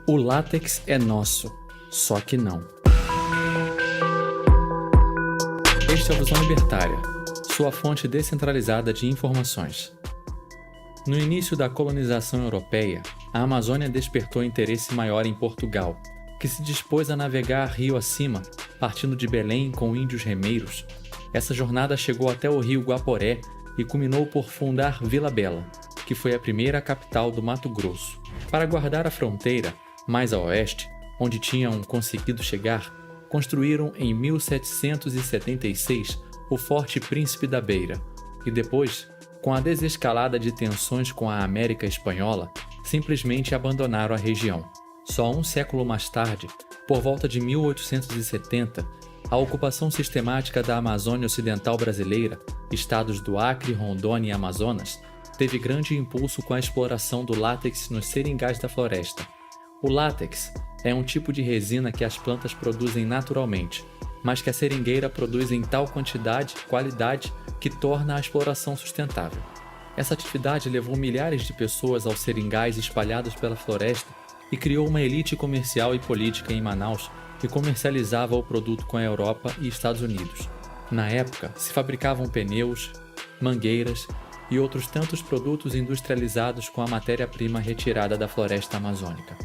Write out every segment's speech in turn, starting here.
O látex é nosso, só que não. Este é o Visão Libertária, sua fonte descentralizada de informações. No início da colonização europeia, a Amazônia despertou interesse maior em Portugal, que se dispôs a navegar rio acima, partindo de Belém com índios remeiros. Essa jornada chegou até o rio Guaporé e culminou por fundar Vila Bela, que foi a primeira capital do Mato Grosso. Para guardar a fronteira, mais a oeste, onde tinham conseguido chegar, construíram em 1776 o Forte Príncipe da Beira e depois, com a desescalada de tensões com a América Espanhola, simplesmente abandonaram a região. Só um século mais tarde, por volta de 1870, a ocupação sistemática da Amazônia Ocidental brasileira, estados do Acre, Rondônia e Amazonas, teve grande impulso com a exploração do látex nos seringais da floresta. O látex é um tipo de resina que as plantas produzem naturalmente, mas que a seringueira produz em tal quantidade e qualidade que torna a exploração sustentável. Essa atividade levou milhares de pessoas aos seringais espalhados pela floresta e criou uma elite comercial e política em Manaus que comercializava o produto com a Europa e Estados Unidos. Na época, se fabricavam pneus, mangueiras e outros tantos produtos industrializados com a matéria-prima retirada da floresta amazônica.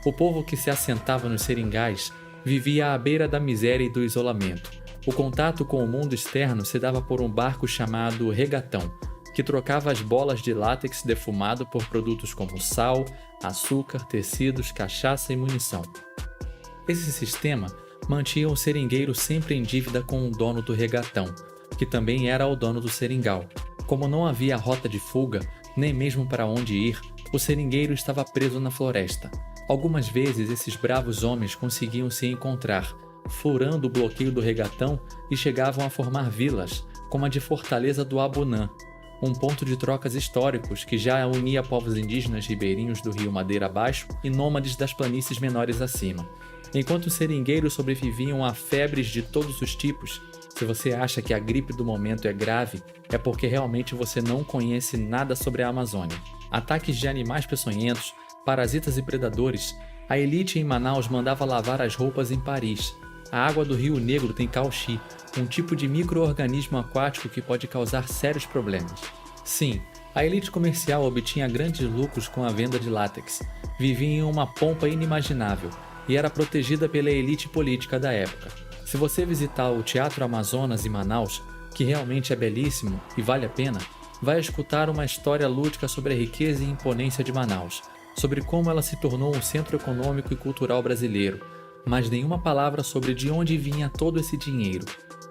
O povo que se assentava nos seringais vivia à beira da miséria e do isolamento. O contato com o mundo externo se dava por um barco chamado regatão, que trocava as bolas de látex defumado por produtos como sal, açúcar, tecidos, cachaça e munição. Esse sistema mantinha o seringueiro sempre em dívida com o dono do regatão, que também era o dono do seringal. Como não havia rota de fuga, nem mesmo para onde ir, o seringueiro estava preso na floresta. Algumas vezes esses bravos homens conseguiam se encontrar, furando o bloqueio do regatão e chegavam a formar vilas, como a de Fortaleza do Abunã, um ponto de trocas históricos que já unia povos indígenas ribeirinhos do rio Madeira abaixo e nômades das planícies menores acima. Enquanto os seringueiros sobreviviam a febres de todos os tipos, se você acha que a gripe do momento é grave, é porque realmente você não conhece nada sobre a Amazônia. Ataques de animais peçonhentos, parasitas e predadores, a elite em Manaus mandava lavar as roupas em Paris. A água do Rio Negro tem cauchi, um tipo de micro-organismo aquático que pode causar sérios problemas. Sim, a elite comercial obtinha grandes lucros com a venda de látex, vivia em uma pompa inimaginável e era protegida pela elite política da época. Se você visitar o Teatro Amazonas em Manaus, que realmente é belíssimo e vale a pena, vai escutar uma história lúdica sobre a riqueza e imponência de Manaus, sobre como ela se tornou um centro econômico e cultural brasileiro, mas nenhuma palavra sobre de onde vinha todo esse dinheiro.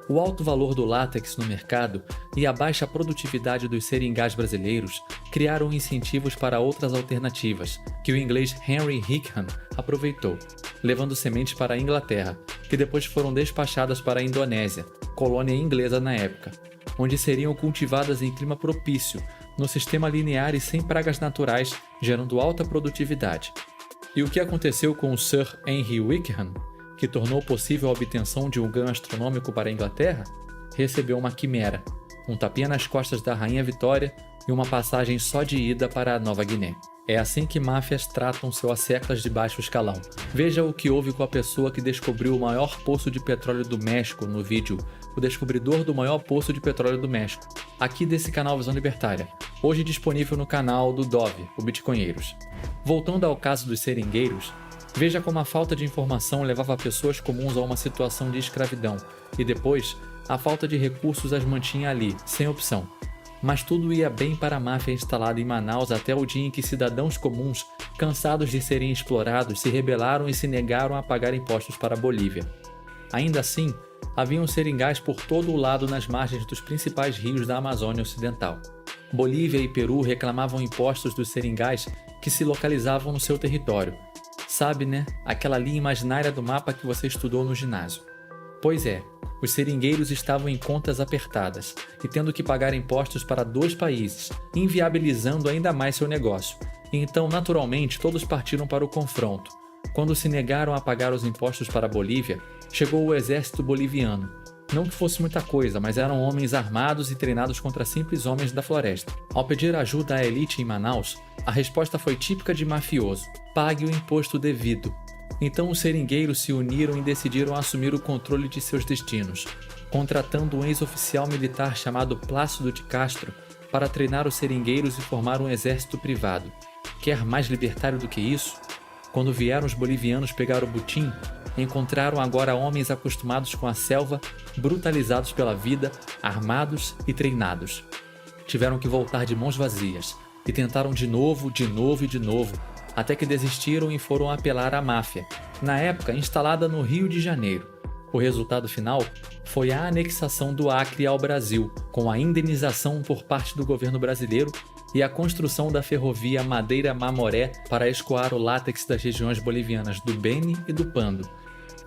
O alto valor do látex no mercado e a baixa produtividade dos seringais brasileiros criaram incentivos para outras alternativas, que o inglês Henry Hickham aproveitou, levando sementes para a Inglaterra, que depois foram despachadas para a Indonésia, colônia inglesa na época, onde seriam cultivadas em clima propício, no sistema linear e sem pragas naturais, gerando alta produtividade. E o que aconteceu com o Sir Henry Wickham, que tornou possível a obtenção de um ganho astronômico para a Inglaterra? Recebeu uma quimera, um tapinha nas costas da Rainha Vitória e uma passagem só de ida para a Nova Guiné. É assim que máfias tratam seus séculos de baixo escalão. Veja o que houve com a pessoa que descobriu o maior poço de petróleo do México no vídeo O Descobridor do Maior Poço de Petróleo do México, aqui desse canal Visão Libertária, hoje disponível no canal do Dove, o Bitcoinheiros. Voltando ao caso dos seringueiros, veja como a falta de informação levava pessoas comuns a uma situação de escravidão e depois, a falta de recursos as mantinha ali, sem opção. Mas tudo ia bem para a máfia instalada em Manaus até o dia em que cidadãos comuns, cansados de serem explorados, se rebelaram e se negaram a pagar impostos para a Bolívia. Ainda assim, haviam seringais por todo o lado nas margens dos principais rios da Amazônia Ocidental. Bolívia e Peru reclamavam impostos dos seringais que se localizavam no seu território. Sabe, né? Aquela linha imaginária do mapa que você estudou no ginásio. Pois é, os seringueiros estavam em contas apertadas e tendo que pagar impostos para 2 países, inviabilizando ainda mais seu negócio. E então, naturalmente, todos partiram para o confronto. Quando se negaram a pagar os impostos para a Bolívia, chegou o exército boliviano. Não que fosse muita coisa, mas eram homens armados e treinados contra simples homens da floresta. Ao pedir ajuda à elite em Manaus, a resposta foi típica de mafioso. pague o imposto devido. Então os seringueiros se uniram e decidiram assumir o controle de seus destinos, contratando um ex-oficial militar chamado Plácido de Castro para treinar os seringueiros e formar um exército privado. Quer mais libertário do que isso? Quando vieram os bolivianos pegar o butim, encontraram agora homens acostumados com a selva, brutalizados pela vida, armados e treinados. Tiveram que voltar de mãos vazias e tentaram de novo, até que desistiram e foram apelar à máfia, na época instalada no Rio de Janeiro. O resultado final foi a anexação do Acre ao Brasil, com a indenização por parte do governo brasileiro e a construção da ferrovia Madeira-Mamoré para escoar o látex das regiões bolivianas do Beni e do Pando.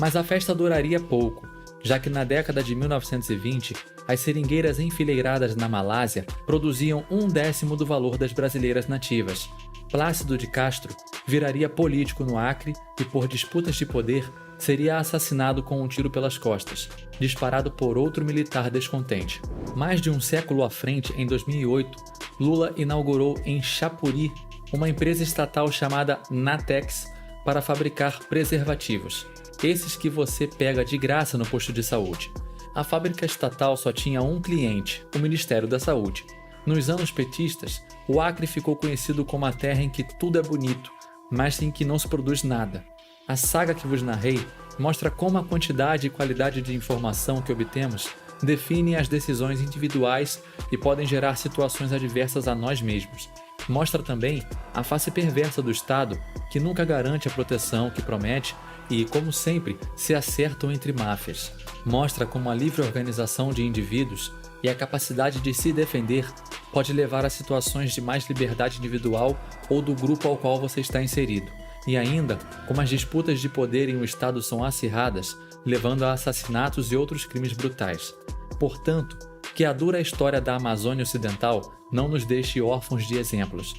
Mas a festa duraria pouco, já que na década de 1920, as seringueiras enfileiradas na Malásia produziam 1/10 do valor das brasileiras nativas. Plácido de Castro viraria político no Acre e, por disputas de poder, seria assassinado com um tiro pelas costas, disparado por outro militar descontente. Mais de um século à frente, em 2008, Lula inaugurou em Chapuri uma empresa estatal chamada Natex para fabricar preservativos, esses que você pega de graça no posto de saúde. A fábrica estatal só tinha um cliente, o Ministério da Saúde. Nos anos petistas, o Acre ficou conhecido como a terra em que tudo é bonito, mas em que não se produz nada. A saga que vos narrei mostra como a quantidade e qualidade de informação que obtemos definem as decisões individuais e podem gerar situações adversas a nós mesmos. Mostra também a face perversa do Estado, que nunca garante a proteção que promete e, como sempre, se acertam entre máfias. Mostra como a livre organização de indivíduos e a capacidade de se defender pode levar a situações de mais liberdade individual ou do grupo ao qual você está inserido. E ainda, como as disputas de poder em um Estado são acirradas, levando a assassinatos e outros crimes brutais. Portanto, que a dura história da Amazônia Ocidental não nos deixe órfãos de exemplos.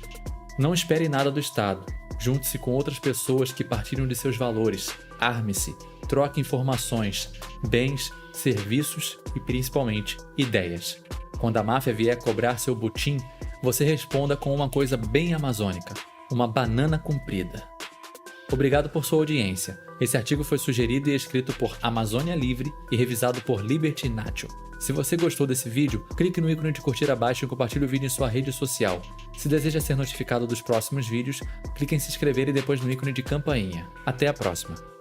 Não espere nada do Estado. Junte-se com outras pessoas que partilham de seus valores. Arme-se, troque informações, bens, serviços e, principalmente, ideias. Quando a máfia vier cobrar seu butim, você responda com uma coisa bem amazônica: uma banana comprida. Obrigado por sua audiência. Esse artigo foi sugerido e escrito por Amazônia Livre e revisado por Liberty Nacho. Se você gostou desse vídeo, clique no ícone de curtir abaixo e compartilhe o vídeo em sua rede social. Se deseja ser notificado dos próximos vídeos, clique em se inscrever e depois no ícone de campainha. Até a próxima!